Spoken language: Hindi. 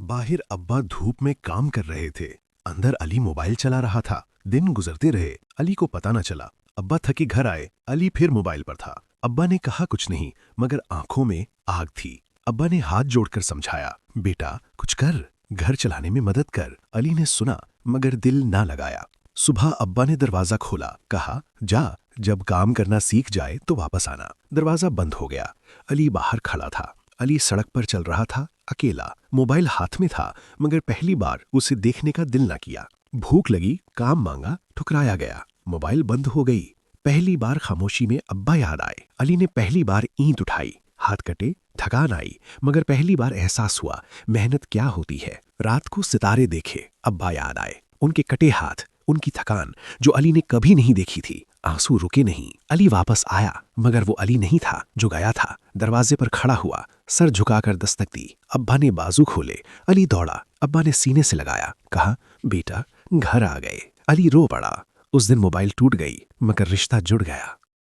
बाहर अब्बा धूप में काम कर रहे थे। अंदर अली मोबाइल चला रहा था। दिन गुजरते रहे, अली को पता न चला। अब्बा थके घर आए, अली फिर मोबाइल पर था। अब्बा ने कहा कुछ नहीं, मगर आंखों में आग थी। अब्बा ने हाथ जोड़कर समझाया, बेटा कुछ कर, घर चलाने में मदद कर। अली ने सुना मगर दिल ना लगाया। सुबह अब्बा ने दरवाजा खोला, कहा जा, जब काम करना सीख जाए तो वापस आना। दरवाजा बंद हो गया। अली बाहर खड़ा था। अली सड़क पर चल रहा था, अकेला। मोबाइल हाथ में था, मगर पहली बार उसे देखने का दिल न किया। भूख लगी, काम मांगा, ठुकराया गया। मोबाइल बंद हो गई। पहली बार खामोशी में अब्बा याद आए। अली ने पहली बार ईंट उठाई। हाथ कटे, थकान आई, मगर पहली बार एहसास हुआ मेहनत क्या होती है। रात को सितारे देखे, अब्बा याद आए। उनके कटे हाथ, उनकी थकान जो अली ने कभी नहीं देखी थी। आंसू रुके नहीं। अली वापस आया, मगर वो अली नहीं था जो गया था। दरवाजे पर खड़ा हुआ, सर झुकाकर दस्तक दी। अब्बा ने बाजू खोले। अली दौड़ा। अब्बा ने सीने से लगाया, कहा बेटा घर आ गए। अली रो पड़ा। उस दिन मोबाइल टूट गई, मगर रिश्ता जुड़ गया।